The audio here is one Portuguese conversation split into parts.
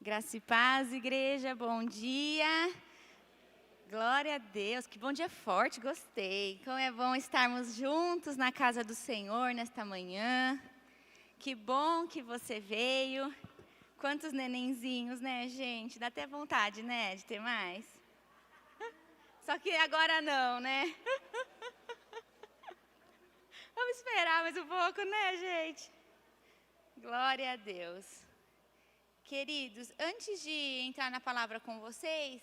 Graça e paz, igreja, bom dia. Glória a Deus, que bom dia forte, gostei. Como é bom estarmos juntos na casa do Senhor nesta manhã. Que bom que você veio. Quantos nenenzinhos, né, gente? Dá até vontade, né, de ter mais. Só que agora não, né? Vamos esperar mais um pouco, né, gente? Glória a Deus. Queridos, antes de entrar na palavra com vocês,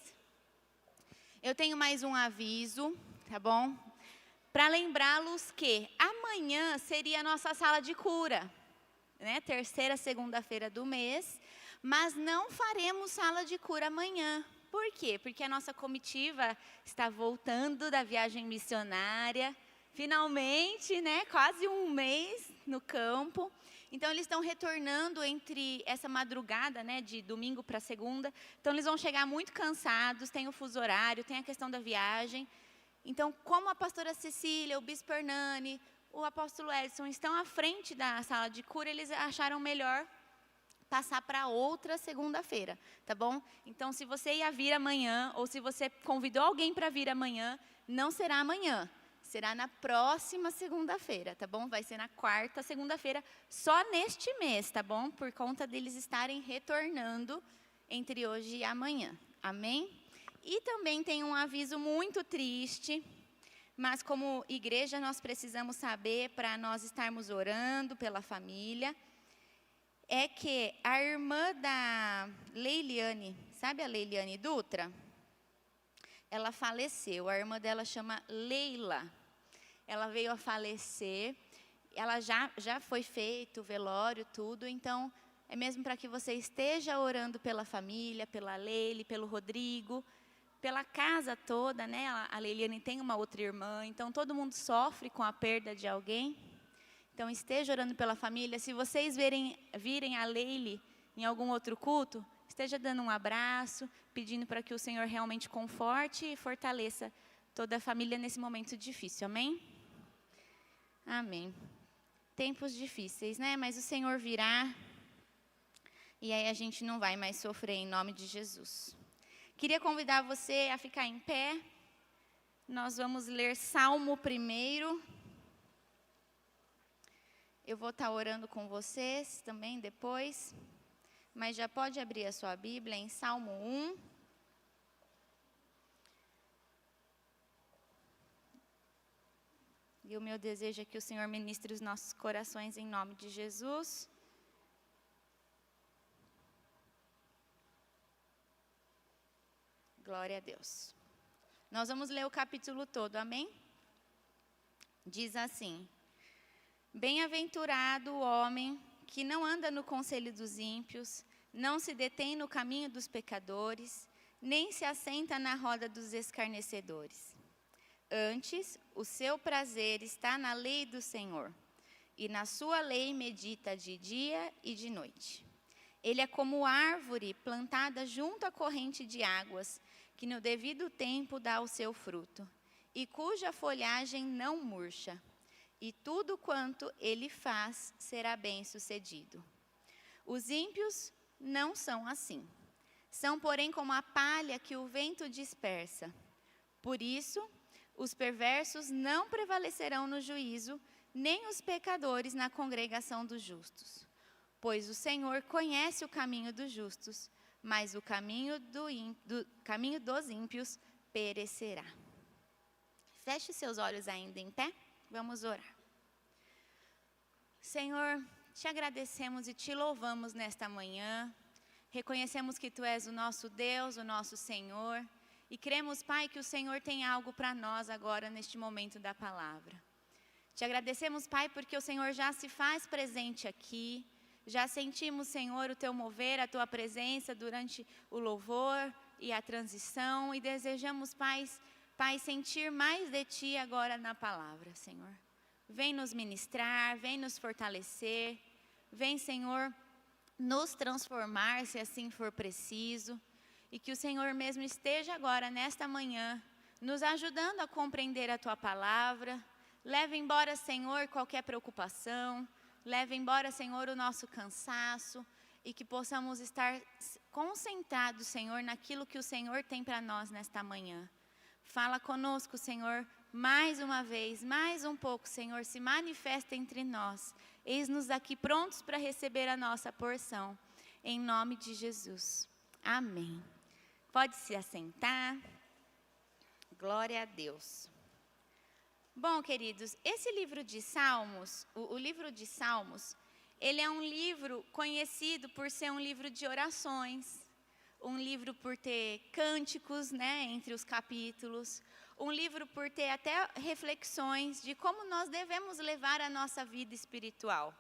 eu tenho mais um aviso, tá bom? Para lembrá-los que amanhã seria a nossa sala de cura, né? Terceira segunda-feira do mês, mas não faremos sala de cura amanhã. Por quê? Porque a nossa comitiva está voltando da viagem missionária, finalmente, né? Quase um mês no campo. Então, eles estão retornando entre essa madrugada, né, de domingo para segunda. Então, eles vão chegar muito cansados, tem o fuso horário, tem a questão da viagem. Então, como a pastora Cecília, o bispo Hernani, o apóstolo Edson estão à frente da sala de cura, eles acharam melhor passar para outra segunda-feira, tá bom? Então, se você ia vir amanhã, ou se você convidou alguém para vir amanhã, não será amanhã. Será na próxima segunda-feira, tá bom? Vai ser na quarta segunda-feira, só neste mês, tá bom? Por conta deles estarem retornando entre hoje e amanhã. Amém? E também tem um aviso muito triste, mas como igreja nós precisamos saber para nós estarmos orando pela família. É que a irmã da Leiliane, sabe a Leiliane Dutra? Ela faleceu, a irmã dela chama Leila. Ela veio a falecer, ela já foi feito o velório, tudo, então é mesmo para que você esteja orando pela família, pela Leile, pelo Rodrigo, pela casa toda, né? A Leiliane tem uma outra irmã, então todo mundo sofre com a perda de alguém. Então esteja orando pela família. Se vocês virem a Leile em algum outro culto, esteja dando um abraço, pedindo para que o Senhor realmente conforte e fortaleça toda a família nesse momento difícil, amém? Amém. Tempos difíceis, né? Mas o Senhor virá e aí a gente não vai mais sofrer em nome de Jesus. Queria convidar você a ficar em pé. Nós vamos ler Salmo 1. Eu vou estar orando com vocês também depois, mas já pode abrir a sua Bíblia em Salmo 1. E o meu desejo é que o Senhor ministre os nossos corações em nome de Jesus. Glória a Deus. Nós vamos ler o capítulo todo, amém? Diz assim: Bem-aventurado o homem que não anda no conselho dos ímpios, não se detém no caminho dos pecadores, nem se assenta na roda dos escarnecedores. Antes, o seu prazer está na lei do Senhor, e na sua lei medita de dia e de noite. Ele é como árvore plantada junto à corrente de águas, que no devido tempo dá o seu fruto, e cuja folhagem não murcha. E tudo quanto ele faz será bem-sucedido. Os ímpios não são assim. São, porém, como a palha que o vento dispersa. Por isso, os perversos não prevalecerão no juízo, nem os pecadores na congregação dos justos. Pois o Senhor conhece o caminho dos justos, mas o caminho dos ímpios perecerá. Feche seus olhos ainda em pé. Vamos orar. Senhor, te agradecemos e te louvamos nesta manhã. Reconhecemos que Tu és o nosso Deus, o nosso Senhor. E cremos, Pai, que o Senhor tem algo para nós agora neste momento da palavra. Te agradecemos, Pai, porque o Senhor já se faz presente aqui. Já sentimos, Senhor, o Teu mover, a Tua presença durante o louvor e a transição. E desejamos, Pai, sentir mais de Ti agora na palavra, Senhor. Vem nos ministrar, vem nos fortalecer. Vem, Senhor, nos transformar, se assim for preciso. E que o Senhor mesmo esteja agora, nesta manhã, nos ajudando a compreender a Tua palavra. Leve embora, Senhor, qualquer preocupação. Leve embora, Senhor, o nosso cansaço. e que possamos estar concentrados, Senhor, naquilo que o Senhor tem para nós nesta manhã. Fala conosco, Senhor, mais uma vez, mais um pouco, Senhor, se manifesta entre nós. Eis-nos aqui prontos para receber a nossa porção, em nome de Jesus. Amém. Pode se assentar. Glória a Deus. Bom, queridos, esse livro de Salmos, o livro de Salmos, ele é um livro conhecido por ser um livro de orações, um livro por ter cânticos, entre os capítulos, um livro por ter até reflexões de como nós devemos levar a nossa vida espiritual.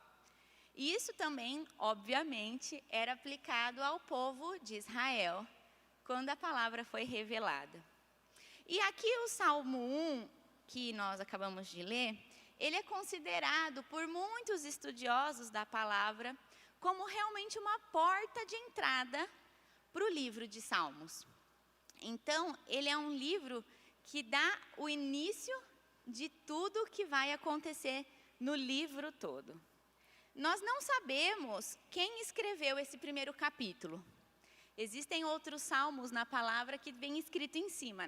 E isso também, obviamente, era aplicado ao povo de Israel, quando a palavra foi revelada. E aqui o Salmo 1, que nós acabamos de ler, ele é considerado por muitos estudiosos da palavra como realmente uma porta de entrada para o livro de Salmos. Então, ele é um livro que dá o início de tudo que vai acontecer no livro todo. Nós não sabemos quem escreveu esse primeiro capítulo. Existem outros salmos na palavra que vem escrito em cima,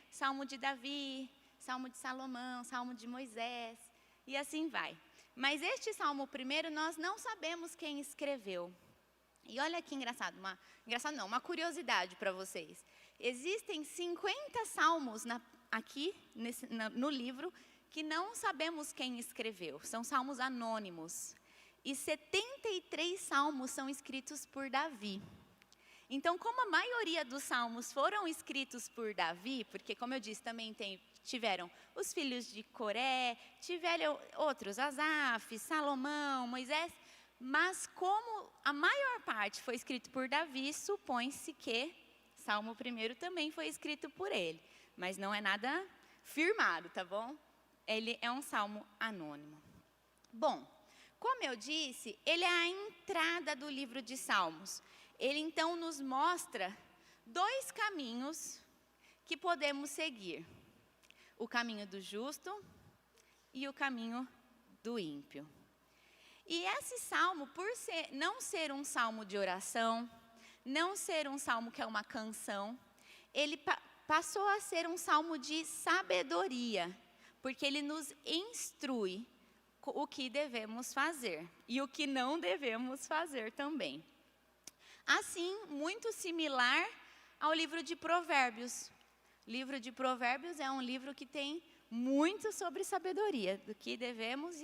Salmo de Davi, Salmo de Salomão, Salmo de Moisés, e assim vai. Mas este Salmo primeiro, nós não sabemos quem escreveu. E olha que engraçado, uma curiosidade para vocês. Existem 50 salmos aqui no livro que não sabemos quem escreveu. São salmos anônimos. E 73 salmos são escritos por Davi. Então, como a maioria dos salmos foram escritos por Davi, porque, como eu disse, também tiveram os filhos de Coré, tiveram outros, Asaf, Salomão, Moisés, mas como a maior parte foi escrito por Davi, supõe-se que Salmo 1 também foi escrito por ele, mas não é nada firmado, tá bom? Ele é um salmo anônimo. Bom, como eu disse, ele é a entrada do livro de Salmos. Ele então nos mostra 2 caminhos que podemos seguir: o caminho do justo e o caminho do ímpio. E esse salmo, por não ser um salmo de oração, não ser um salmo que é uma canção, ele passou a ser um salmo de sabedoria, porque ele nos instrui o que devemos fazer e o que não devemos fazer também. Assim, muito similar ao livro de Provérbios. O livro de Provérbios é um livro que tem muito sobre sabedoria, do que devemos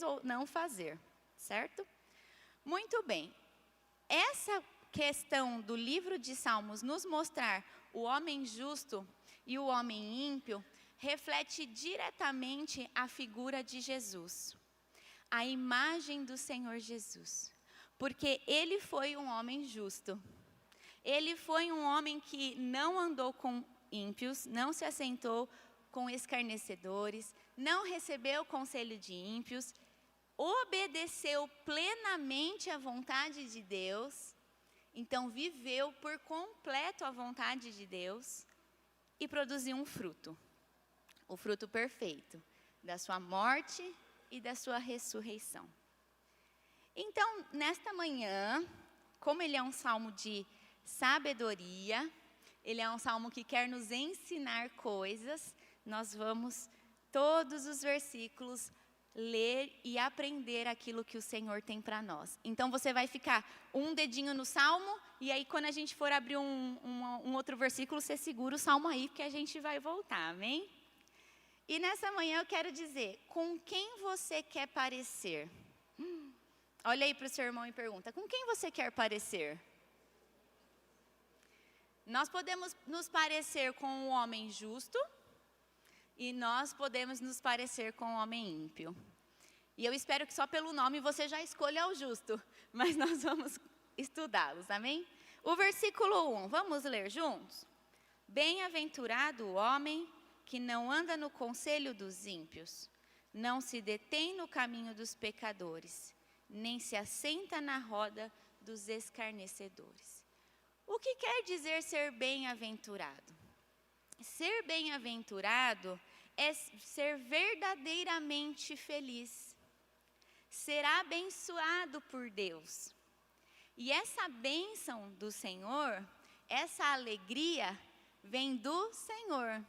ou não fazer, certo? Muito bem. Essa questão do livro de Salmos nos mostrar o homem justo e o homem ímpio reflete diretamente a figura de Jesus, a imagem do Senhor Jesus. Porque ele foi um homem justo. Ele foi um homem que não andou com ímpios, não se assentou com escarnecedores, não recebeu conselho de ímpios, obedeceu plenamente à vontade de Deus, então viveu por completo a vontade de Deus e produziu um fruto, o fruto perfeito da sua morte e da sua ressurreição. Então, nesta manhã, como ele é um salmo de sabedoria, ele é um salmo que quer nos ensinar coisas, nós vamos, todos os versículos, ler e aprender aquilo que o Senhor tem para nós. Então, você vai ficar um dedinho no salmo, e aí quando a gente for abrir um outro versículo, você segura o salmo aí, porque a gente vai voltar, amém? E nessa manhã eu quero dizer, com quem você quer parecer? Olha aí para o seu irmão e pergunta, com quem você quer parecer? Nós podemos nos parecer com um homem justo e nós podemos nos parecer com um homem ímpio. E eu espero que só pelo nome você já escolha o justo, mas nós vamos estudá-los, amém? O versículo 1, vamos ler juntos? Bem-aventurado o homem que não anda no conselho dos ímpios, não se detém no caminho dos pecadores, nem se assenta na roda dos escarnecedores. O que quer dizer ser bem-aventurado? Ser bem-aventurado é ser verdadeiramente feliz, ser abençoado por Deus. E essa bênção do Senhor, essa alegria, vem do Senhor.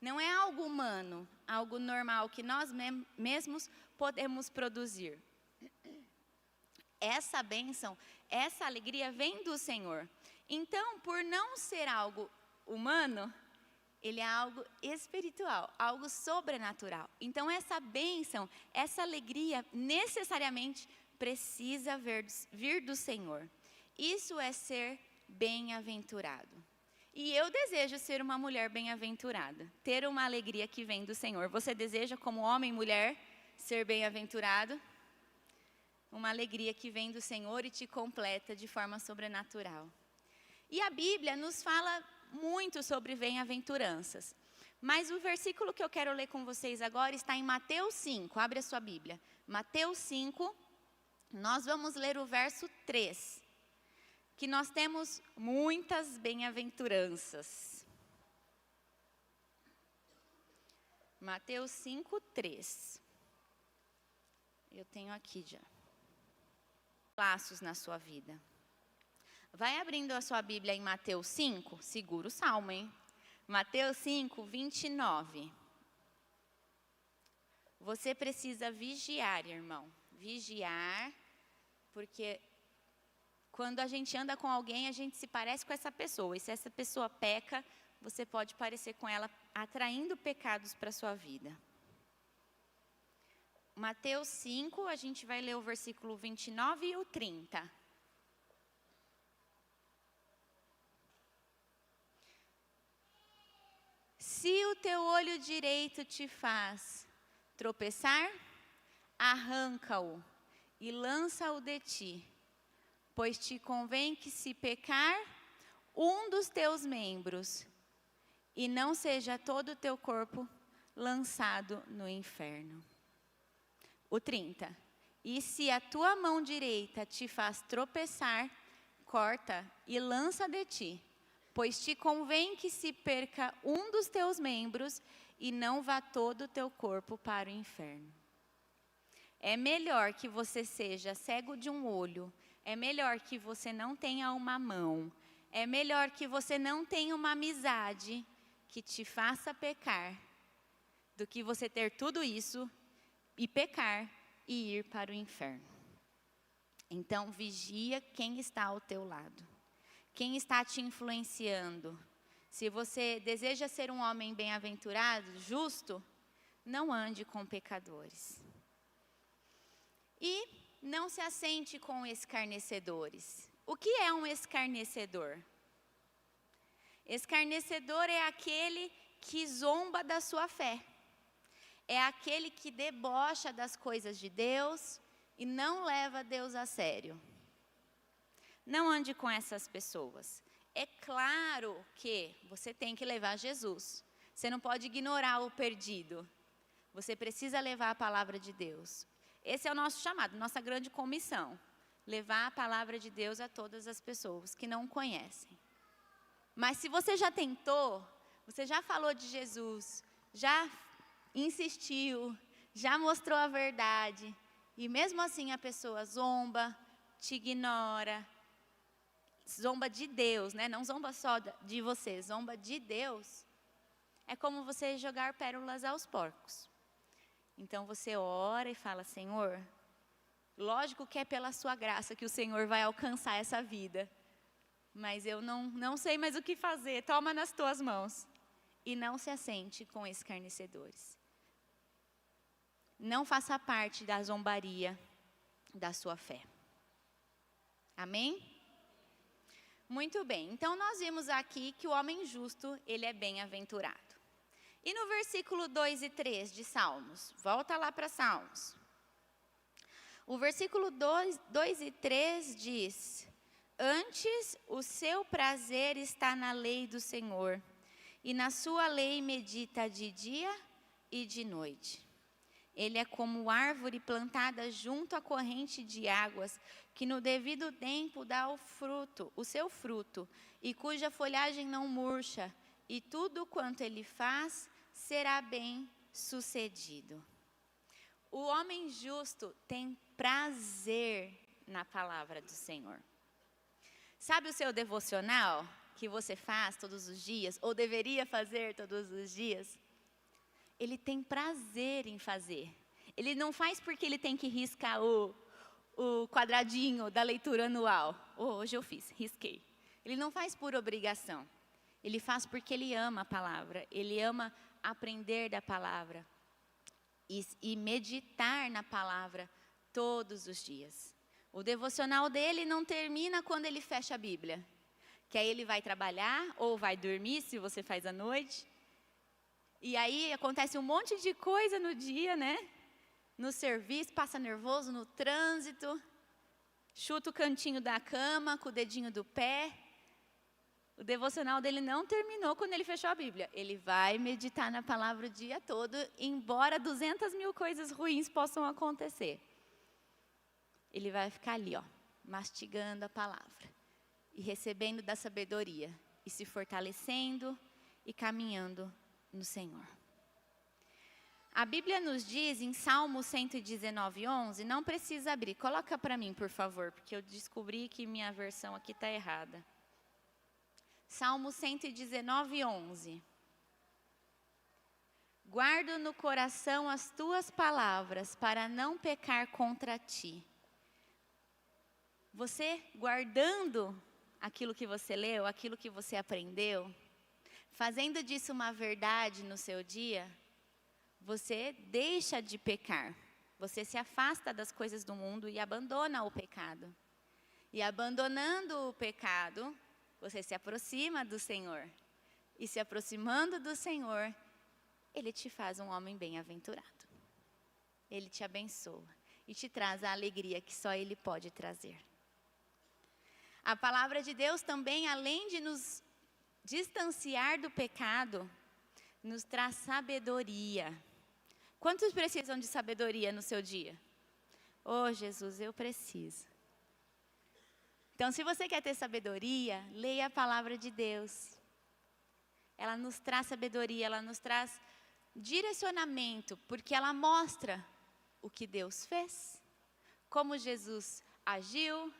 Não é algo humano, algo normal que nós mesmos podemos produzir. Essa bênção, essa alegria vem do Senhor. Então, por não ser algo humano, ele é algo espiritual, algo sobrenatural. Então, essa bênção, essa alegria, necessariamente precisa vir do Senhor. Isso é ser bem-aventurado. E eu desejo ser uma mulher bem-aventurada, ter uma alegria que vem do Senhor. Você deseja, como homem e mulher, ser bem-aventurado? Uma alegria que vem do Senhor e te completa de forma sobrenatural. E a Bíblia nos fala muito sobre bem-aventuranças. Mas o versículo que eu quero ler com vocês agora está em Mateus 5. Abre a sua Bíblia. Mateus 5, nós vamos ler o verso 3. Que nós temos muitas bem-aventuranças. Mateus 5, 3. Eu tenho aqui já. Passos na sua vida. Vai abrindo a sua Bíblia em Mateus 5, segura o salmo, hein? Mateus 5, 29. Você precisa vigiar, irmão. Vigiar, porque quando a gente anda com alguém, a gente se parece com essa pessoa. E se essa pessoa peca, você pode parecer com ela, atraindo pecados para a sua vida. Mateus 5, a gente vai ler o versículo 29 e o 30. Se o teu olho direito te faz tropeçar, arranca-o e lança-o de ti, pois te convém que, se pecar um dos teus membros, e não seja todo o teu corpo lançado no inferno. O 30. E se a tua mão direita te faz tropeçar, corta e lança de ti, pois te convém que se perca um dos teus membros e não vá todo o teu corpo para o inferno. É melhor que você seja cego de um olho, é melhor que você não tenha uma mão, é melhor que você não tenha uma amizade que te faça pecar, do que você ter tudo isso e pecar e ir para o inferno. Então, vigia quem está ao teu lado. Quem está te influenciando? Se você deseja ser um homem bem-aventurado, justo, não ande com pecadores. E não se assente com escarnecedores. O que é um escarnecedor? Escarnecedor é aquele que zomba da sua fé. É aquele que debocha das coisas de Deus e não leva Deus a sério. Não ande com essas pessoas. É claro que você tem que levar Jesus. Você não pode ignorar o perdido. Você precisa levar a palavra de Deus. Esse é o nosso chamado, nossa grande comissão. Levar a palavra de Deus a todas as pessoas que não conhecem. Mas se você já tentou, você já falou de Jesus, já insistiu, já mostrou a verdade, e mesmo assim a pessoa zomba, te ignora, zomba de Deus, né? Não zomba só de você, zomba de Deus. É como você jogar pérolas aos porcos. Então você ora e fala: Senhor, lógico que é pela sua graça que o Senhor vai alcançar essa vida, mas eu não sei mais o que fazer, toma nas tuas mãos. E não se assente com escarnecedores. Não faça parte da zombaria da sua fé. Amém? Muito bem, então nós vimos aqui que o homem justo, ele é bem-aventurado. E no versículo 2 e 3 de Salmos, volta lá para Salmos. O versículo 2 e 3 diz: Antes o seu prazer está na lei do Senhor, e na sua lei medita de dia e de noite. Ele é como árvore plantada junto à corrente de águas, que no devido tempo dá o seu fruto, e cuja folhagem não murcha, e tudo quanto ele faz será bem sucedido. O homem justo tem prazer na palavra do Senhor. Sabe o seu devocional que você faz todos os dias, ou deveria fazer todos os dias? Ele tem prazer em fazer. Ele não faz porque ele tem que riscar o quadradinho da leitura anual. Hoje eu fiz, risquei. Ele não faz por obrigação. Ele faz porque ele ama a palavra. Ele ama aprender da palavra. E meditar na palavra todos os dias. O devocional dele não termina quando ele fecha a Bíblia. Que aí ele vai trabalhar ou vai dormir, se você faz à noite. E aí acontece um monte de coisa no dia, né? No serviço, passa nervoso no trânsito, chuta o cantinho da cama com o dedinho do pé. O devocional dele não terminou quando ele fechou a Bíblia. Ele vai meditar na palavra o dia todo, embora 200.000 coisas ruins possam acontecer. Ele vai ficar ali, mastigando a palavra e recebendo da sabedoria e se fortalecendo e caminhando no Senhor. A Bíblia nos diz em Salmo 119:11, não precisa abrir, coloca para mim, por favor, porque eu descobri que minha versão aqui está errada. Salmo 119:11. Guardo no coração as tuas palavras para não pecar contra ti. Você guardando aquilo que você leu, aquilo que você aprendeu, fazendo disso uma verdade no seu dia, você deixa de pecar. Você se afasta das coisas do mundo e abandona o pecado. E abandonando o pecado, você se aproxima do Senhor. E se aproximando do Senhor, Ele te faz um homem bem-aventurado. Ele te abençoa e te traz a alegria que só Ele pode trazer. A palavra de Deus também, além de nos distanciar do pecado, nos traz sabedoria. Quantos precisam de sabedoria no seu dia? Oh, Jesus, eu preciso. Então, se você quer ter sabedoria, leia a palavra de Deus. Ela nos traz sabedoria, ela nos traz direcionamento, porque ela mostra o que Deus fez, como Jesus agiu,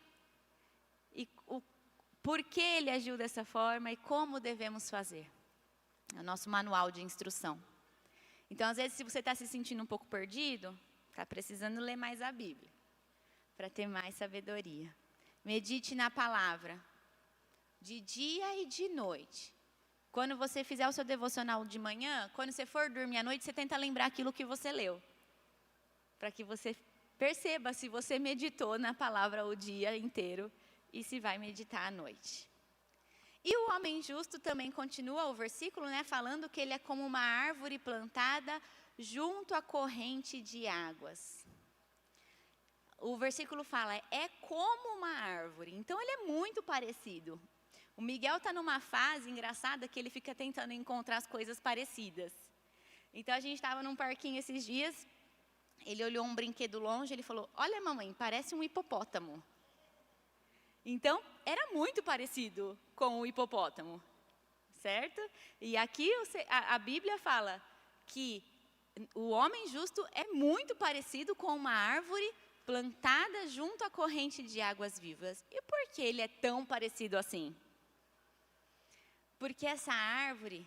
e o porquê Ele agiu dessa forma e como devemos fazer. É o nosso manual de instrução. Então, às vezes, se você está se sentindo um pouco perdido, está precisando ler mais a Bíblia, para ter mais sabedoria. Medite na palavra, de dia e de noite. Quando você fizer o seu devocional de manhã, quando você for dormir à noite, você tenta lembrar aquilo que você leu. Para que você perceba se você meditou na palavra o dia inteiro e se vai meditar à noite. E o homem justo também continua o versículo, falando que ele é como uma árvore plantada junto à corrente de águas. O versículo fala, é como uma árvore. Então, ele é muito parecido. O Miguel está numa fase engraçada que ele fica tentando encontrar as coisas parecidas. Então, a gente estava num parquinho esses dias, ele olhou um brinquedo longe, ele falou, olha mamãe, parece um hipopótamo. Então, era muito parecido com o hipopótamo, certo? E aqui a Bíblia fala que o homem justo é muito parecido com uma árvore plantada junto à corrente de águas vivas. E por que ele é tão parecido assim? Porque essa árvore,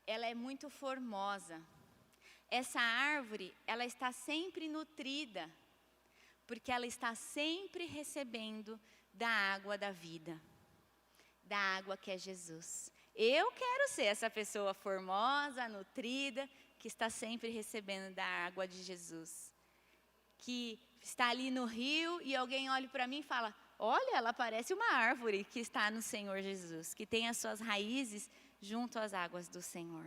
ela é muito formosa. Essa árvore, ela está sempre nutrida, porque ela está sempre recebendo da água da vida, da água que é Jesus. Eu quero ser essa pessoa formosa, nutrida, que está sempre recebendo da água de Jesus. Que está ali no rio e alguém olha para mim e fala, olha, ela parece uma árvore que está no Senhor Jesus, que tem as suas raízes junto às águas do Senhor.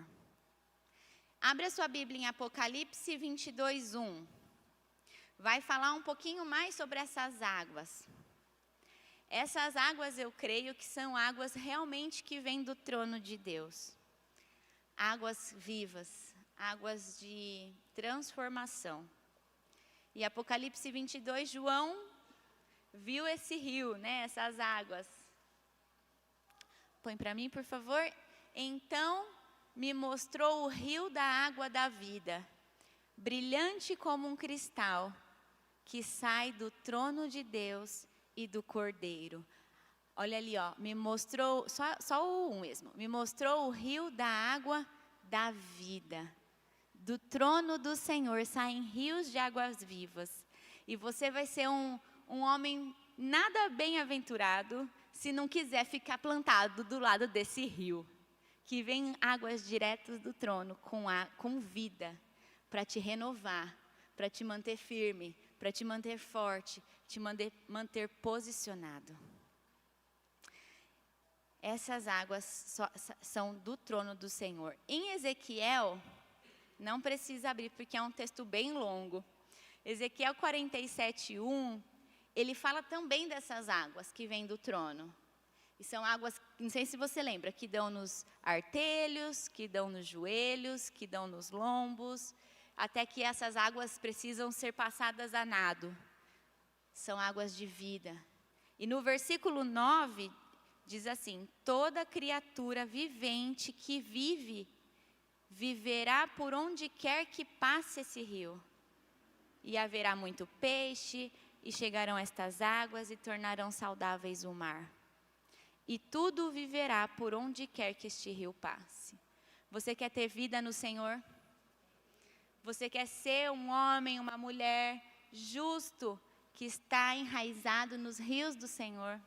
Abre a sua Bíblia em Apocalipse 22:1. Vai falar um pouquinho mais sobre essas águas. Essas águas eu creio que são águas realmente que vêm do trono de Deus. Águas vivas, águas de transformação. E Apocalipse 22, João viu esse rio, essas águas. Põe para mim, por favor. Então me mostrou o rio da água da vida, brilhante como um cristal, que sai do trono de Deus e do Cordeiro. Olha ali, ó, me mostrou, só o 1 mesmo. Me mostrou o rio da água da vida. Do trono do Senhor saem rios de águas vivas. E você vai ser um homem nada bem-aventurado se não quiser ficar plantado do lado desse rio. Que vem águas diretas do trono com vida, para te renovar, para te manter firme, para te manter forte, te manter posicionado. Essas águas são do trono do Senhor. Em Ezequiel, não precisa abrir porque é um texto bem longo. Ezequiel 47:1, ele fala também dessas águas que vêm do trono. E são águas, não sei se você lembra, que dão nos artelhos, que dão nos joelhos, que dão nos lombos, até que essas águas precisam ser passadas a nado. São águas de vida. E no versículo 9, diz assim: toda criatura vivente que viverá por onde quer que passe esse rio. E haverá muito peixe, e chegarão estas águas e tornarão saudáveis o mar. E tudo viverá por onde quer que este rio passe. Você quer ter vida no Senhor? Você quer ser um homem, uma mulher justo, que está enraizado nos rios do Senhor?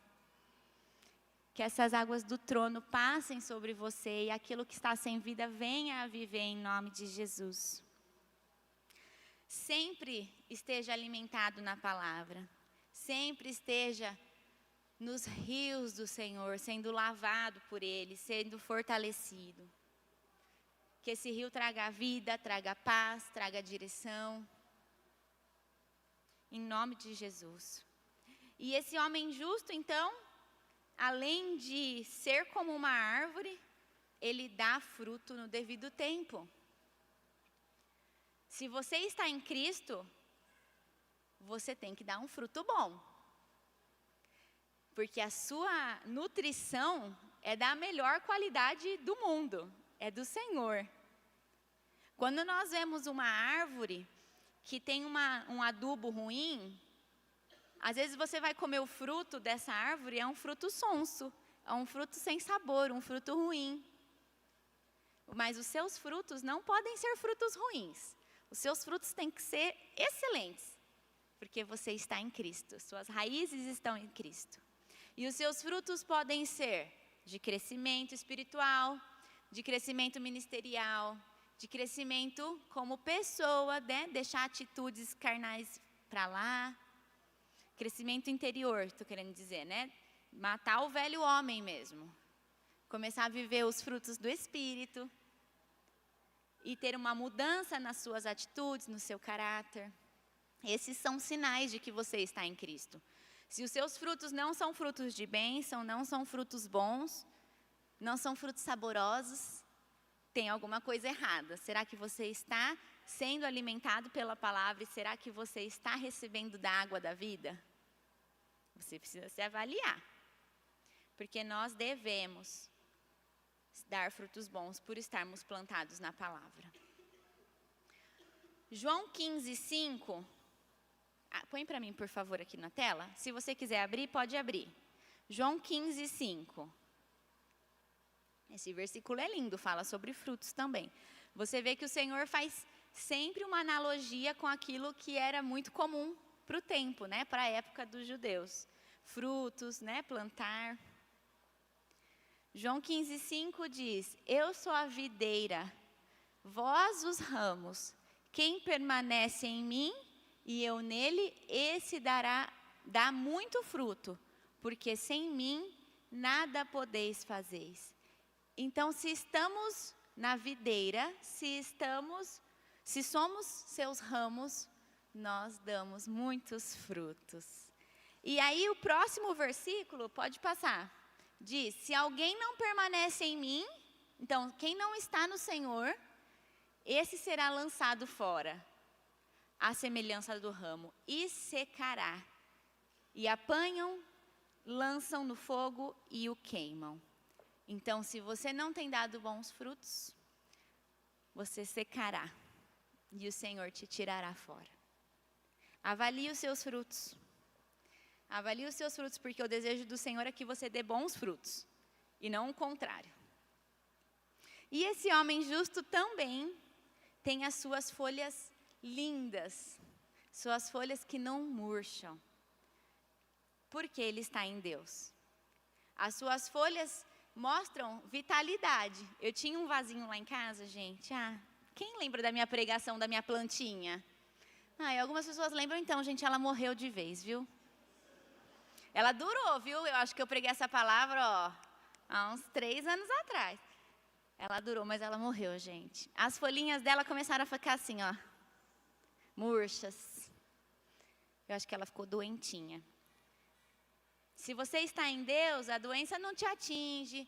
Que essas águas do trono passem sobre você e aquilo que está sem vida venha a viver em nome de Jesus. Sempre esteja alimentado na palavra. Sempre esteja nos rios do Senhor, sendo lavado por Ele, sendo fortalecido. Que esse rio traga vida, traga paz, traga direção. Em nome de Jesus. E esse homem justo, então, além de ser como uma árvore, ele dá fruto no devido tempo. Se você está em Cristo, você tem que dar um fruto bom. Porque a sua nutrição é da melhor qualidade do mundo, é do Senhor. Quando nós vemos uma árvore que tem um adubo ruim, às vezes você vai comer o fruto dessa árvore, é um fruto sonso, é um fruto sem sabor, um fruto ruim. Mas os seus frutos não podem ser frutos ruins. Os seus frutos têm que ser excelentes, porque você está em Cristo, suas raízes estão em Cristo. E os seus frutos podem ser de crescimento espiritual, de crescimento ministerial, de crescimento como pessoa, né? Deixar atitudes carnais para lá. Crescimento interior, estou querendo dizer, né? Matar o velho homem mesmo. Começar a viver os frutos do Espírito. E ter uma mudança nas suas atitudes, no seu caráter. Esses são sinais de que você está em Cristo. Se os seus frutos não são frutos de bênção, não são frutos bons, não são frutos saborosos, tem alguma coisa errada. Será que você está sendo alimentado pela palavra e será que você está recebendo da água da vida? Você precisa se avaliar. Porque nós devemos dar frutos bons por estarmos plantados na palavra. João 15:5. Põe para mim, por favor, aqui na tela. Se você quiser abrir, pode abrir. João 15:5. Esse versículo é lindo, fala sobre frutos também. Você vê que o Senhor faz sempre uma analogia com aquilo que era muito comum para o tempo, né? Para a época dos judeus. Frutos, né? Plantar. João 15:5 diz: eu sou a videira, vós os ramos. Quem permanece em mim e eu nele, esse dá muito fruto, porque sem mim nada podeis fazer. Então, se estamos na videira, se somos seus ramos, nós damos muitos frutos. E aí o próximo versículo, pode passar, diz: se alguém não permanece em mim, então quem não está no Senhor, esse será lançado fora, à semelhança do ramo, e secará. E apanham, lançam no fogo e o queimam. Então, se você não tem dado bons frutos, você secará. E o Senhor te tirará fora. Avalie os seus frutos. Avalie os seus frutos, porque o desejo do Senhor é que você dê bons frutos, e não o contrário. E esse homem justo também tem as suas folhas lindas, suas folhas que não murcham, porque ele está em Deus. As suas folhas mostram vitalidade. Eu tinha um vasinho lá em casa, gente. Quem lembra da minha pregação, da minha plantinha? E algumas pessoas lembram, então, gente, ela morreu de vez, viu? Ela durou, viu? Eu acho que eu preguei essa palavra, há uns 3 anos atrás. Ela durou, mas ela morreu, gente. As folhinhas dela começaram a ficar assim, murchas. Eu acho que ela ficou doentinha. Se você está em Deus, a doença não te atinge,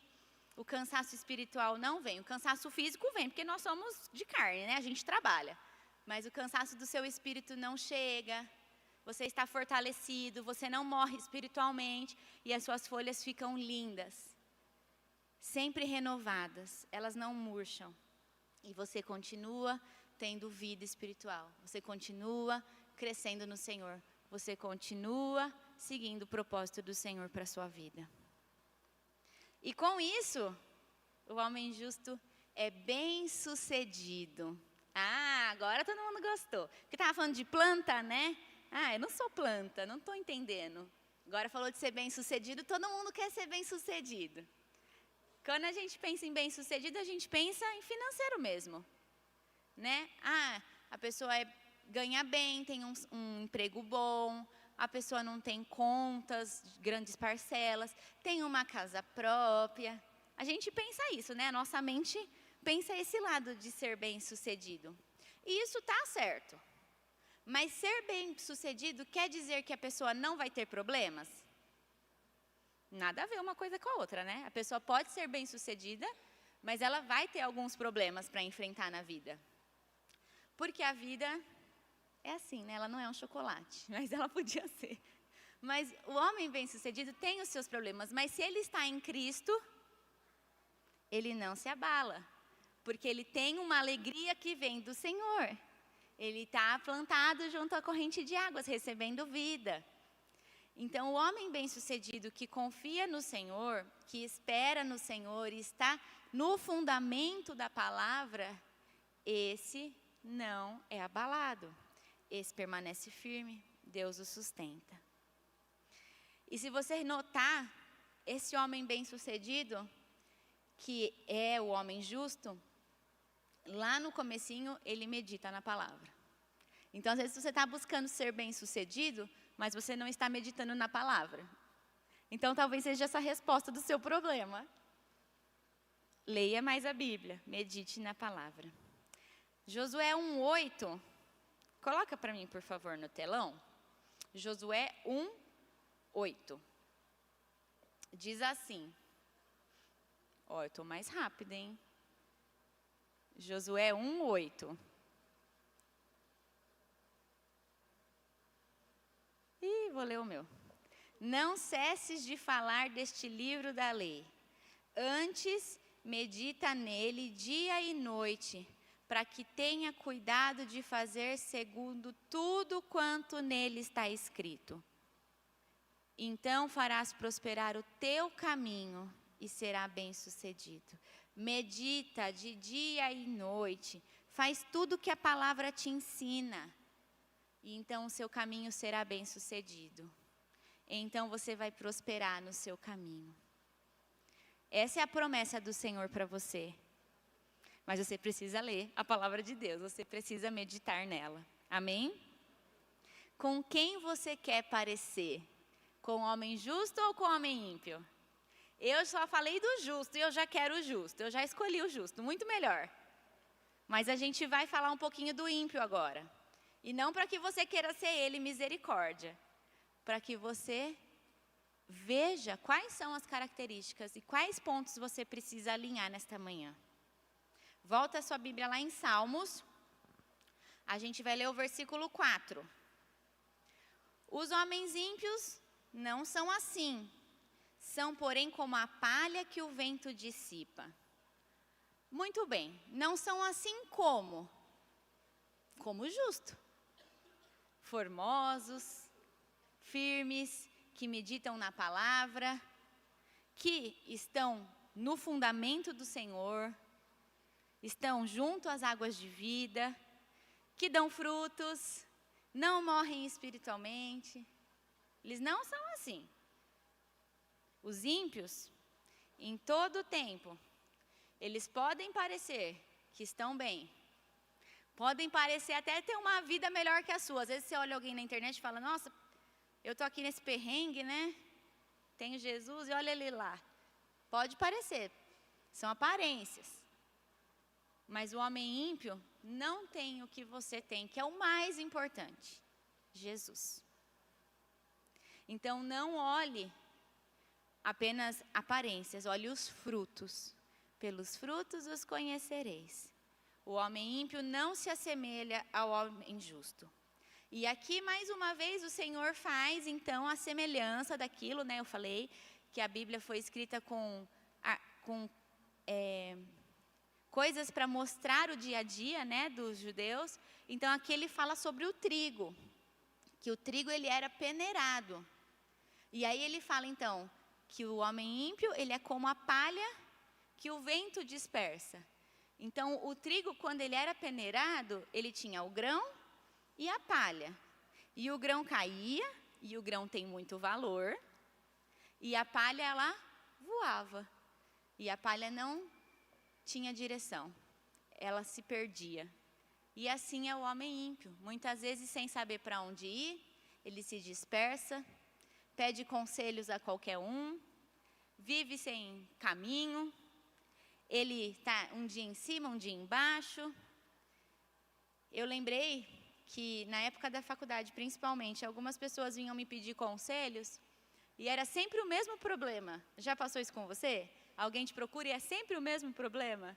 o cansaço espiritual não vem. O cansaço físico vem, porque nós somos de carne, né? A gente trabalha. Mas o cansaço do seu espírito não chega. Você está fortalecido, você não morre espiritualmente e as suas folhas ficam lindas. Sempre renovadas, elas não murcham. E você continua tendo vida espiritual. Você continua crescendo no Senhor. Você continua seguindo o propósito do Senhor para a sua vida. E com isso, o homem justo é bem-sucedido. Agora todo mundo gostou. Porque estava falando de planta, né? Eu não sou planta, não estou entendendo. Agora falou de ser bem-sucedido, todo mundo quer ser bem-sucedido. Quando a gente pensa em bem-sucedido, a gente pensa em financeiro mesmo, né? A pessoa ganha bem, tem um emprego bom, a pessoa não tem contas, grandes parcelas, tem uma casa própria. A gente pensa isso, né? A nossa mente pensa esse lado de ser bem-sucedido. E isso está certo. Mas ser bem-sucedido quer dizer que a pessoa não vai ter problemas? Nada a ver uma coisa com a outra, né? A pessoa pode ser bem-sucedida, mas ela vai ter alguns problemas para enfrentar na vida. Porque a vida é assim, né? Ela não é um chocolate, mas ela podia ser. Mas o homem bem-sucedido tem os seus problemas, mas se ele está em Cristo, ele não se abala. Porque ele tem uma alegria que vem do Senhor. Ele está plantado junto à corrente de águas, recebendo vida. Então, o homem bem-sucedido que confia no Senhor, que espera no Senhor e está no fundamento da palavra, esse não é abalado. Esse permanece firme, Deus o sustenta. E se você notar, esse homem bem-sucedido, que é o homem justo, lá no comecinho ele medita na palavra. Então, às vezes você está buscando ser bem-sucedido, mas você não está meditando na palavra. Então, talvez seja essa a resposta do seu problema. Leia mais a Bíblia, medite na palavra. Josué 1:8, coloca para mim, por favor, no telão. Josué 1:8. Diz assim. Eu estou mais rápida, hein? Josué 1:8. Vou ler o meu. Não cesses de falar deste livro da lei. Antes, medita nele dia e noite, para que tenha cuidado de fazer segundo tudo quanto nele está escrito. Então farás prosperar o teu caminho e será bem-sucedido. Medita de dia e noite, faz tudo o que a palavra te ensina. E então o seu caminho será bem-sucedido. Então você vai prosperar no seu caminho. Essa é a promessa do Senhor para você. Mas você precisa ler a palavra de Deus, você precisa meditar nela. Amém? Com quem você quer parecer? Com o homem justo ou com o homem ímpio? Eu só falei do justo e eu já quero o justo. Eu já escolhi o justo, muito melhor. Mas a gente vai falar um pouquinho do ímpio agora. E não para que você queira ser ele, misericórdia. Para que você veja quais são as características e quais pontos você precisa alinhar nesta manhã. Volta a sua Bíblia lá em Salmos. A gente vai ler o versículo 4. Os homens ímpios não são assim. São, porém, como a palha que o vento dissipa. Muito bem, não são assim como? Como justo. Formosos, firmes, que meditam na palavra, que estão no fundamento do Senhor, estão junto às águas de vida, que dão frutos, não morrem espiritualmente. Eles não são assim. Os ímpios, em todo o tempo, eles podem parecer que estão bem, podem parecer até ter uma vida melhor que a sua. Às vezes você olha alguém na internet e fala, nossa, eu estou aqui nesse perrengue, né? Tenho Jesus e olha ele lá. Pode parecer, são aparências. Mas o homem ímpio não tem o que você tem, que é o mais importante, Jesus. Então não olhe apenas aparências, olhe os frutos. Pelos frutos os conhecereis. O homem ímpio não se assemelha ao homem justo. E aqui, mais uma vez, o Senhor faz, então, a semelhança daquilo, né? Eu falei que a Bíblia foi escrita com coisas para mostrar o dia a dia, né, dos judeus. Então, aqui ele fala sobre o trigo, que o trigo ele era peneirado. E aí ele fala, então, que o homem ímpio, ele é como a palha que o vento dispersa. Então, o trigo, quando ele era peneirado, ele tinha o grão e a palha. E o grão caía, e o grão tem muito valor, e a palha, ela voava. E a palha não tinha direção, ela se perdia. E assim é o homem ímpio. Muitas vezes, sem saber para onde ir, ele se dispersa, pede conselhos a qualquer um, vive sem caminho. Ele está um dia em cima, um dia embaixo. Eu lembrei que na época da faculdade, principalmente, algumas pessoas vinham me pedir conselhos e era sempre o mesmo problema. Já passou isso com você? Alguém te procura e é sempre o mesmo problema?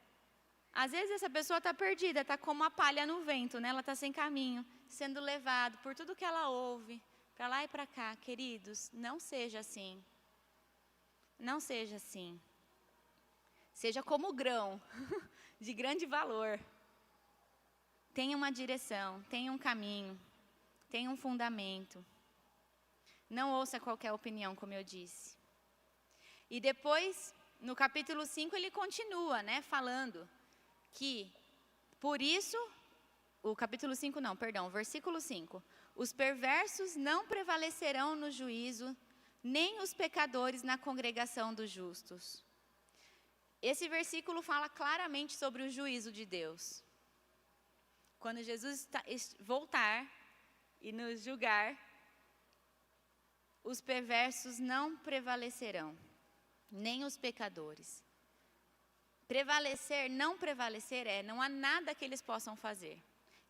Às vezes essa pessoa está perdida, está como a palha no vento, né? Ela está sem caminho, sendo levado por tudo que ela ouve, para lá e para cá. Queridos, não seja assim. Não seja assim. Seja como o grão, de grande valor. Tenha uma direção, tenha um caminho, tenha um fundamento. Não ouça qualquer opinião, como eu disse. E depois, no capítulo 5, ele continua, né, falando que, por isso, o versículo 5. Os perversos não prevalecerão no juízo, nem os pecadores na congregação dos justos. Esse versículo fala claramente sobre o juízo de Deus. Quando Jesus voltar e nos julgar, os perversos não prevalecerão, nem os pecadores. Prevalecer, não prevalecer não há nada que eles possam fazer.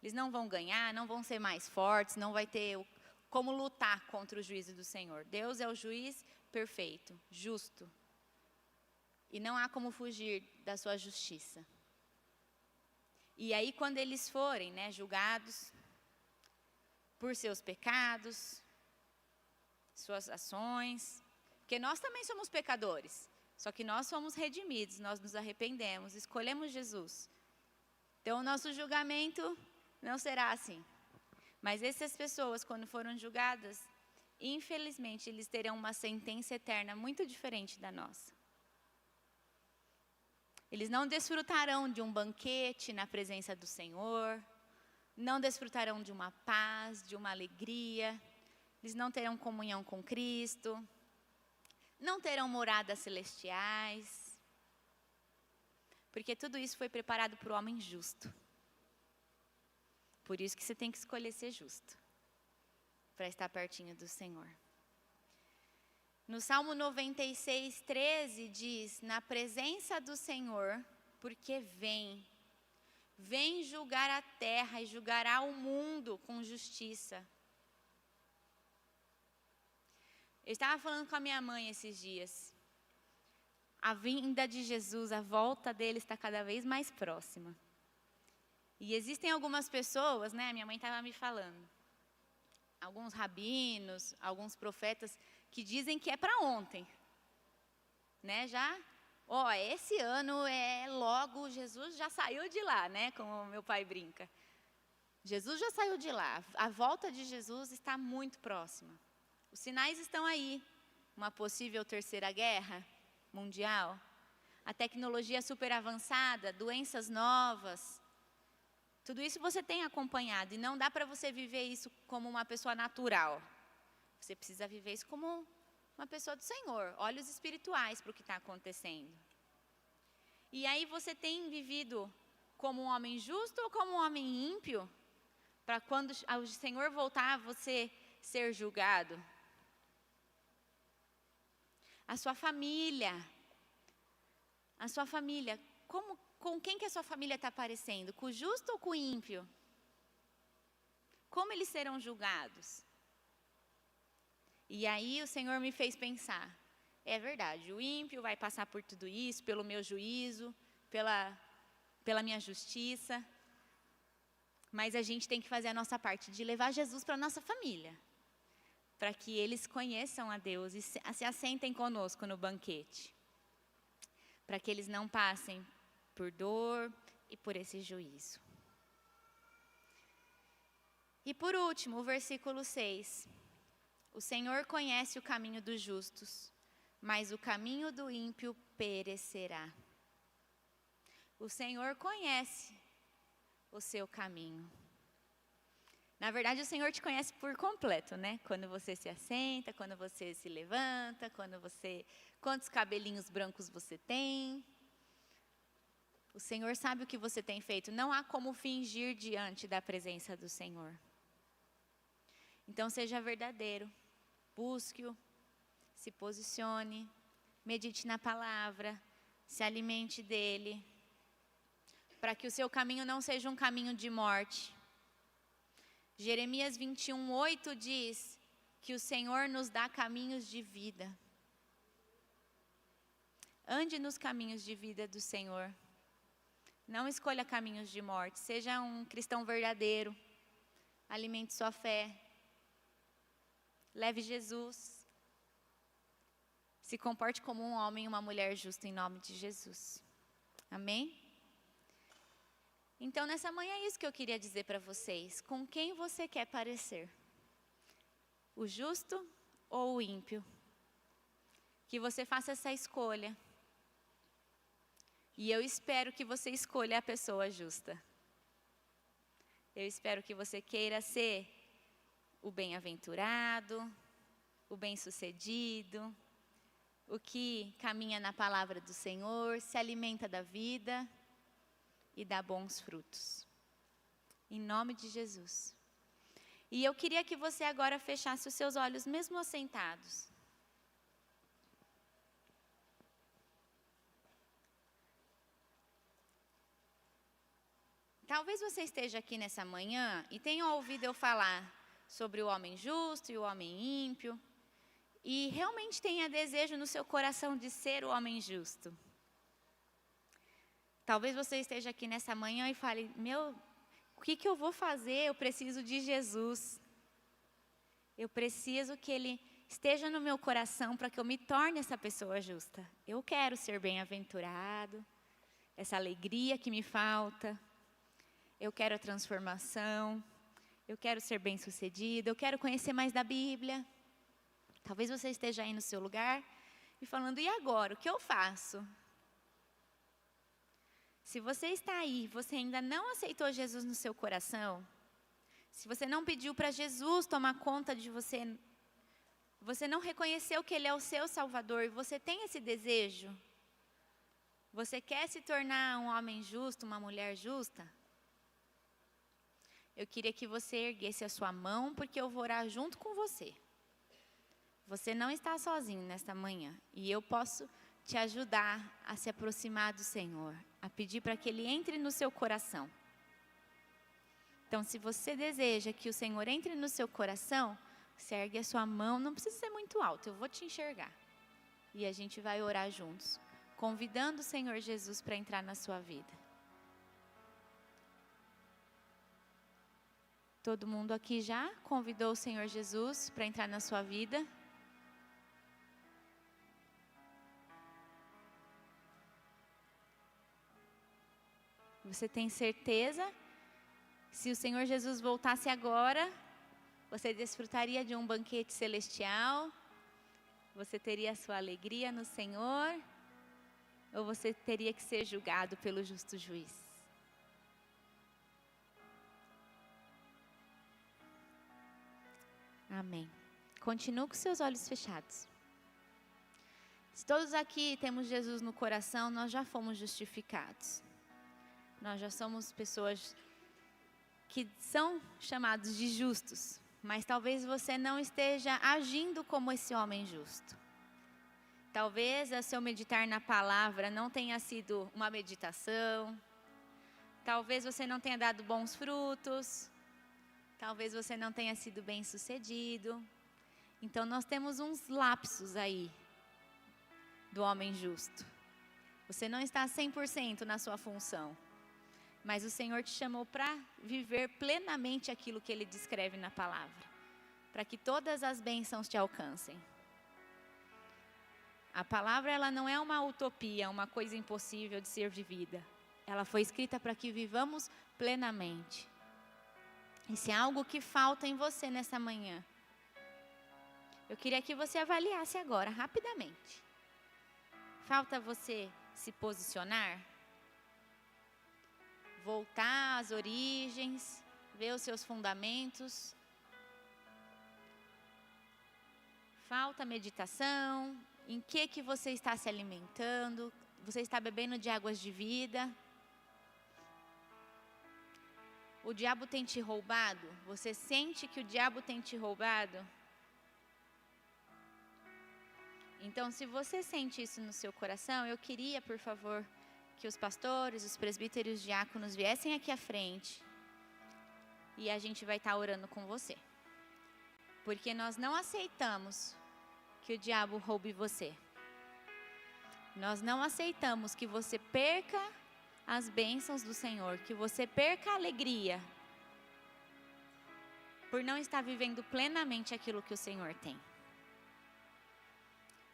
Eles não vão ganhar, não vão ser mais fortes, não vai ter como lutar contra o juízo do Senhor. Deus é o juiz perfeito, justo. E não há como fugir da sua justiça. E aí, quando eles forem, né, julgados por seus pecados, suas ações, porque nós também somos pecadores, só que nós somos redimidos, nós nos arrependemos, escolhemos Jesus. Então, o nosso julgamento não será assim. Mas essas pessoas, quando foram julgadas, infelizmente, eles terão uma sentença eterna muito diferente da nossa. Eles não desfrutarão de um banquete na presença do Senhor, não desfrutarão de uma paz, de uma alegria, eles não terão comunhão com Cristo, não terão moradas celestiais, porque tudo isso foi preparado para o homem justo. Por isso que você tem que escolher ser justo, para estar pertinho do Senhor. No Salmo 96, 13 diz, na presença do Senhor, porque vem julgar a terra e julgará o mundo com justiça. Eu estava falando com a minha mãe esses dias. A vinda de Jesus, a volta dele está cada vez mais próxima. E existem algumas pessoas, né, minha mãe estava me falando, alguns rabinos, alguns profetas, que dizem que é para ontem, né, esse ano logo, Jesus já saiu de lá, né, como meu pai brinca. Jesus já saiu de lá, a volta de Jesus está muito próxima. Os sinais estão aí. Uma possível terceira guerra mundial, a tecnologia super avançada, doenças novas. Tudo isso você tem acompanhado e não dá para você viver isso como uma pessoa natural. Você precisa viver isso como uma pessoa do Senhor, olhos espirituais para o que está acontecendo. E aí você tem vivido como um homem justo ou como um homem ímpio? Para quando o Senhor voltar, você ser julgado. A sua família, com quem que a sua família está parecendo? Com o justo ou com o ímpio? Como eles serão julgados? E aí o Senhor me fez pensar, é verdade, o ímpio vai passar por tudo isso, pelo meu juízo, pela minha justiça, mas a gente tem que fazer a nossa parte de levar Jesus para a nossa família, para que eles conheçam a Deus e se assentem conosco no banquete, para que eles não passem por dor e por esse juízo. E por último, o versículo 6. O Senhor conhece o caminho dos justos, mas o caminho do ímpio perecerá. O Senhor conhece o seu caminho. Na verdade, o Senhor te conhece por completo, né? Quando você se assenta, quando você se levanta, quantos cabelinhos brancos você tem. O Senhor sabe o que você tem feito. Não há como fingir diante da presença do Senhor. Então, seja verdadeiro. Busque-o, se posicione, medite na palavra, se alimente dele, para que o seu caminho não seja um caminho de morte. Jeremias 21:8 diz que o Senhor nos dá caminhos de vida. Ande nos caminhos de vida do Senhor. Não escolha caminhos de morte. Seja um cristão verdadeiro. Alimente sua fé. Leve Jesus. Se comporte como um homem e uma mulher justo em nome de Jesus. Amém? Então, nessa manhã é isso que eu queria dizer para vocês. Com quem você quer parecer? O justo ou o ímpio? Que você faça essa escolha. E eu espero que você escolha a pessoa justa. Eu espero que você queira ser o bem-aventurado, o bem-sucedido, o que caminha na palavra do Senhor, se alimenta da vida e dá bons frutos. Em nome de Jesus. E eu queria que você agora fechasse os seus olhos, mesmo assentados. Talvez você esteja aqui nessa manhã e tenha ouvido eu falar sobre o homem justo e o homem ímpio, e realmente tenha desejo no seu coração de ser o homem justo. Talvez você esteja aqui nessa manhã e fale, o que eu vou fazer? Eu preciso de Jesus. Eu preciso que Ele esteja no meu coração para que eu me torne essa pessoa justa. Eu quero ser bem-aventurado, essa alegria que me falta. Eu quero a transformação. Eu quero ser bem-sucedido. Eu quero conhecer mais da Bíblia. Talvez você esteja aí no seu lugar e falando, e agora? O que eu faço? Se você está aí, você ainda não aceitou Jesus no seu coração, se você não pediu para Jesus tomar conta de você, você não reconheceu que Ele é o seu Salvador e você tem esse desejo, você quer se tornar um homem justo, uma mulher justa? Eu queria que você erguesse a sua mão, porque eu vou orar junto com você. Você não está sozinho nesta manhã e eu posso te ajudar a se aproximar do Senhor, a pedir para que Ele entre no seu coração. Então, se você deseja que o Senhor entre no seu coração, você ergue a sua mão, não precisa ser muito alto, eu vou te enxergar. E a gente vai orar juntos, convidando o Senhor Jesus para entrar na sua vida. Todo mundo aqui já convidou o Senhor Jesus para entrar na sua vida? Você tem certeza? Se o Senhor Jesus voltasse agora, Você desfrutaria de um banquete celestial? Você teria a sua alegria no Senhor? Ou você teria que ser julgado pelo justo juiz? Amém. Continue com seus olhos fechados. Se todos aqui temos Jesus no coração, nós já fomos justificados. Nós já somos pessoas que são chamados de justos, mas talvez você não esteja agindo como esse homem justo. Talvez o seu meditar na palavra não tenha sido uma meditação. Talvez você não tenha dado bons frutos. Talvez você não tenha sido bem-sucedido. Então nós temos uns lapsos aí do homem justo. Você não está 100% na sua função. Mas o Senhor te chamou para viver plenamente aquilo que Ele descreve na palavra. Para que todas as bênçãos te alcancem. A palavra, ela não é uma utopia, uma coisa impossível de ser vivida. Ela foi escrita para que vivamos plenamente. E se há algo que falta em você nessa manhã, eu queria que você avaliasse agora, rapidamente. Falta você se posicionar? Voltar às origens, ver os seus fundamentos. Falta meditação. Em que você está se alimentando? Você está bebendo de águas de vida? O diabo tem te roubado? Você sente que o diabo tem te roubado? Então, se você sente isso no seu coração, eu queria, por favor, que os pastores, os presbíteros, diáconos viessem aqui à frente. E a gente vai estar orando com você. Porque nós não aceitamos que o diabo roube você. Nós não aceitamos que você perca as bênçãos do Senhor, que você perca a alegria, por não estar vivendo plenamente aquilo que o Senhor tem.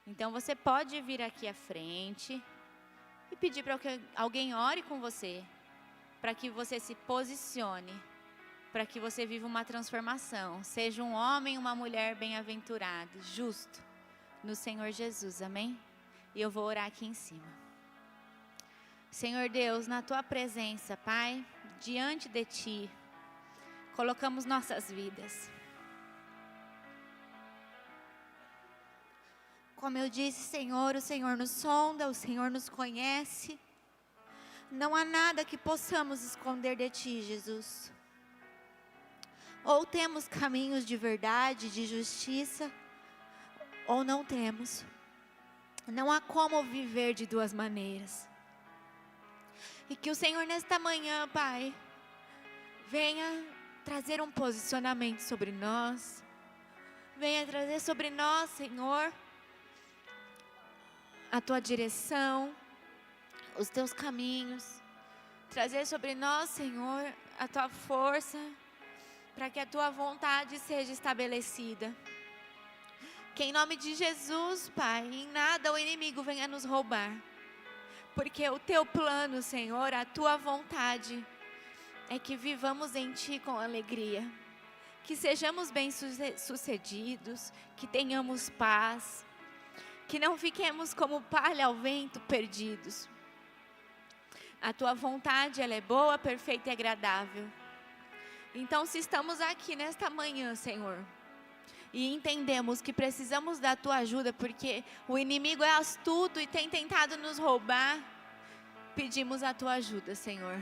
Então você pode vir aqui à frente e pedir para que alguém ore com você, para que você se posicione, para que você viva uma transformação, seja um homem, uma mulher bem-aventurado, justo, no Senhor Jesus, amém? E eu vou orar aqui em cima. Senhor Deus, na Tua presença, Pai, diante de Ti, colocamos nossas vidas. Como eu disse, Senhor, o Senhor nos sonda, o Senhor nos conhece. Não há nada que possamos esconder de Ti, Jesus. Ou temos caminhos de verdade, de justiça, ou não temos. Não há como viver de duas maneiras. E que o Senhor nesta manhã, Pai, venha trazer um posicionamento sobre nós. Venha trazer sobre nós, Senhor, a Tua direção, os Teus caminhos. Trazer sobre nós, Senhor, a Tua força, para que a Tua vontade seja estabelecida. Que em nome de Jesus, Pai, em nada o inimigo venha nos roubar. Porque o Teu plano, Senhor, a Tua vontade, é que vivamos em Ti com alegria. Que sejamos bem-sucedidos, que tenhamos paz. Que não fiquemos como palha ao vento, perdidos. A Tua vontade, ela é boa, perfeita e agradável. Então, se estamos aqui nesta manhã, Senhor, e entendemos que precisamos da Tua ajuda, porque o inimigo é astuto e tem tentado nos roubar, pedimos a Tua ajuda, Senhor.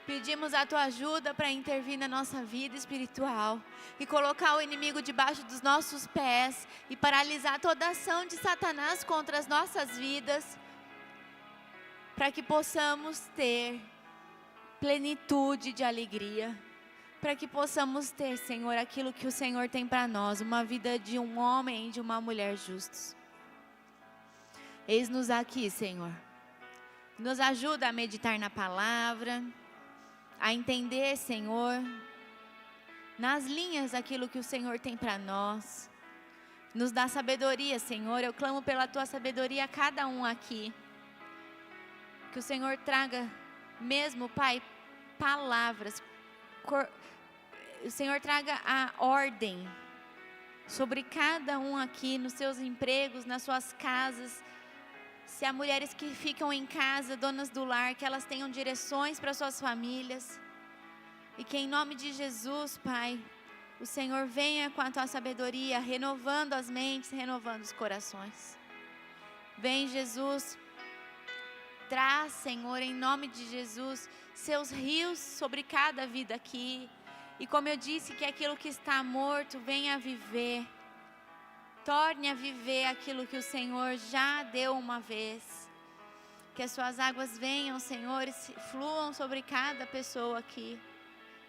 Pedimos a Tua ajuda para intervir na nossa vida espiritual e colocar o inimigo debaixo dos nossos pés e paralisar toda ação de Satanás contra as nossas vidas, para que possamos ter plenitude de alegria. Para que possamos ter, Senhor, aquilo que o Senhor tem para nós, uma vida de um homem e de uma mulher justos. Eis-nos aqui, Senhor. Nos ajuda a meditar na palavra, a entender, Senhor, nas linhas aquilo que o Senhor tem para nós. Nos dá sabedoria, Senhor. Eu clamo pela Tua sabedoria a cada um aqui. Que o Senhor traga mesmo, Pai, palavras, o Senhor traga a ordem sobre cada um aqui, nos seus empregos, nas suas casas. Se há mulheres que ficam em casa, donas do lar, que elas tenham direções para suas famílias. E que em nome de Jesus, Pai, o Senhor venha com a tua sabedoria, renovando as mentes, renovando os corações. Vem, Jesus, traz, Senhor, em nome de Jesus, seus rios sobre cada vida aqui. E como eu disse, que aquilo que está morto venha a viver. Torne a viver aquilo que o Senhor já deu uma vez. Que as suas águas venham, Senhor, e fluam sobre cada pessoa aqui.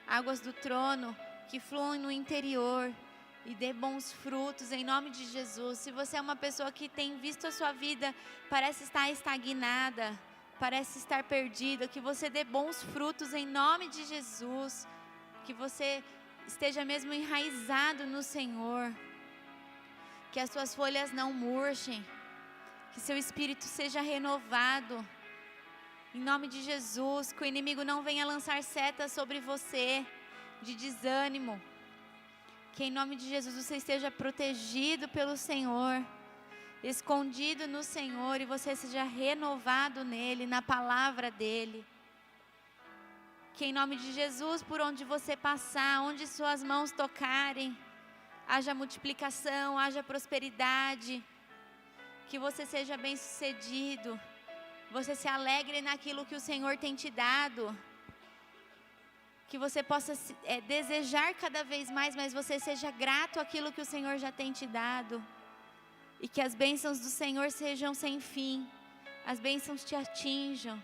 Águas do trono que fluam no interior e dê bons frutos em nome de Jesus. Se você é uma pessoa que tem visto a sua vida, parece estar estagnada, parece estar perdida, que você dê bons frutos em nome de Jesus. Que você esteja mesmo enraizado no Senhor. Que as suas folhas não murchem. Que seu espírito seja renovado. Em nome de Jesus, que o inimigo não venha lançar setas sobre você de desânimo. Que em nome de Jesus você esteja protegido pelo Senhor, escondido no Senhor, e você seja renovado nele, na palavra dele. Que em nome de Jesus, por onde você passar, onde suas mãos tocarem, haja multiplicação, haja prosperidade. Que você seja bem-sucedido. Você se alegre naquilo que o Senhor tem te dado. Que você possa desejar cada vez mais, mas você seja grato àquilo que o Senhor já tem te dado. E que as bênçãos do Senhor sejam sem fim. As bênçãos te atinjam.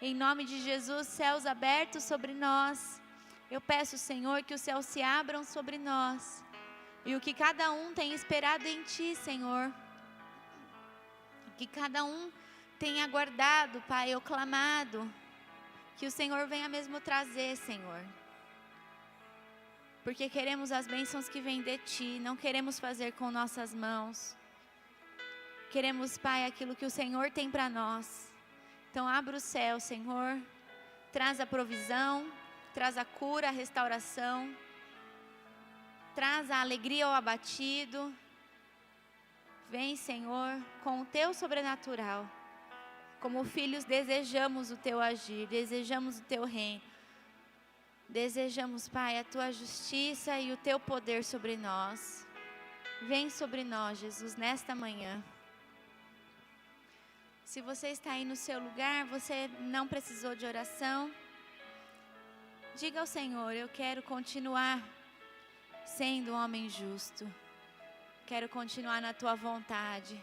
Em nome de Jesus, céus abertos sobre nós. Eu peço, Senhor, que os céus se abram sobre nós. E o que cada um tem esperado em Ti, Senhor. Que cada um tenha aguardado, Pai, ou clamado, que o Senhor venha mesmo trazer, Senhor. Porque queremos as bênçãos que vêm de Ti, não queremos fazer com nossas mãos. Queremos, Pai, aquilo que o Senhor tem para nós. Então abra o céu, Senhor, traz a provisão, traz a cura, a restauração, traz a alegria ao abatido. Vem, Senhor, com o Teu sobrenatural. Como filhos desejamos o Teu agir, desejamos o Teu reino. Desejamos, Pai, a Tua justiça e o Teu poder sobre nós. Vem sobre nós, Jesus, nesta manhã. Se você está aí no seu lugar, você não precisou de oração, diga ao Senhor: eu quero continuar sendo um homem justo. Quero continuar na Tua vontade.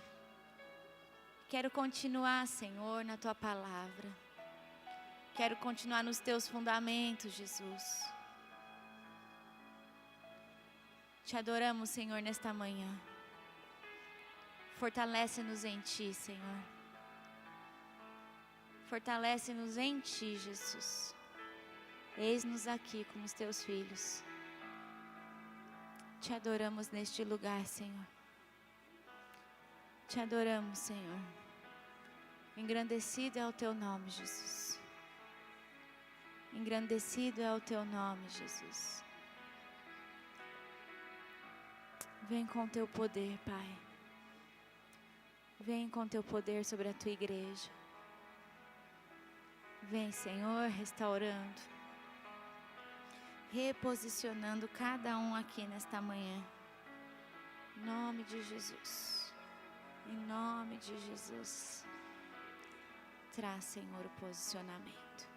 Quero continuar, Senhor, na Tua palavra. Quero continuar nos Teus fundamentos, Jesus. Te adoramos, Senhor, nesta manhã. Fortalece-nos em Ti, Senhor. Fortalece-nos em Ti, Jesus. Eis-nos aqui como os Teus filhos. Te adoramos neste lugar, Senhor. Te adoramos, Senhor. Engrandecido é o Teu nome, Jesus. Engrandecido é o Teu nome, Jesus. Vem com Teu poder, Pai. Vem com Teu poder sobre a Tua igreja. Vem, Senhor, restaurando, reposicionando cada um aqui nesta manhã. Em nome de Jesus. Em nome de Jesus. Traz, Senhor, o posicionamento.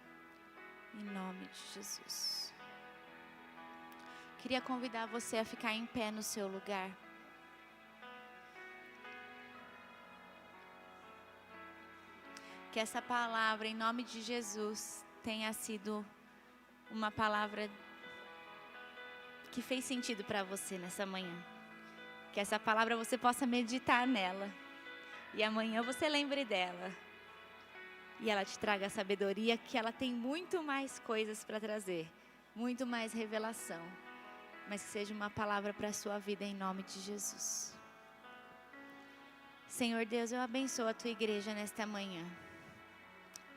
Em nome de Jesus. Queria convidar você a ficar em pé no seu lugar. Que essa palavra, em nome de Jesus, tenha sido uma palavra que fez sentido para você nessa manhã. Que essa palavra você possa meditar nela. E amanhã você lembre dela. E ela te traga a sabedoria, que ela tem muito mais coisas para trazer. Muito mais revelação. Mas que seja uma palavra para a sua vida em nome de Jesus. Senhor Deus, eu abençoo a Tua igreja nesta manhã.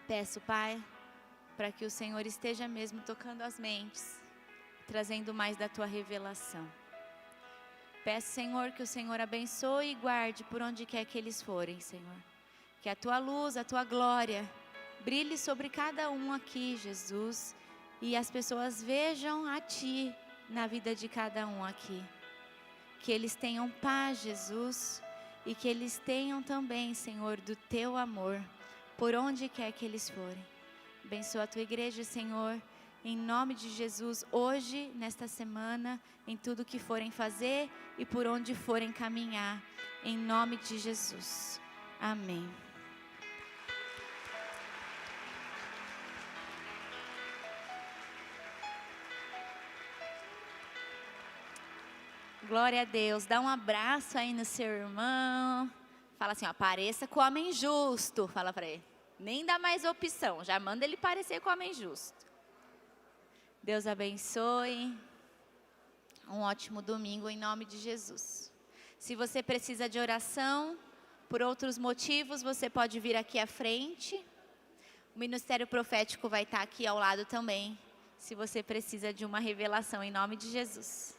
Peço, Pai, para que o Senhor esteja mesmo tocando as mentes. trazendo mais da tua revelação. Peço, Senhor, que o Senhor abençoe e guarde por onde quer que eles forem, Senhor. Que a tua luz, a tua glória brilhe sobre cada um aqui, Jesus, e as pessoas vejam a ti na vida de cada um aqui. Que eles tenham paz, Jesus, e que eles tenham também, Senhor, do teu amor, por onde quer que eles forem. Abençoa a tua igreja, Senhor, em nome de Jesus, hoje, nesta semana, em tudo que forem fazer e por onde forem caminhar, em nome de Jesus. Amém. Glória a Deus. Dá um abraço aí no seu irmão. Fala assim, ó, pareça com o homem justo. Fala para ele. Nem dá mais opção. Já manda ele parecer com o homem justo. Deus abençoe. Um ótimo domingo em nome de Jesus. Se você precisa de oração, por outros motivos, você pode vir aqui à frente. O Ministério Profético vai estar aqui ao lado também. Se você precisa de uma revelação em nome de Jesus.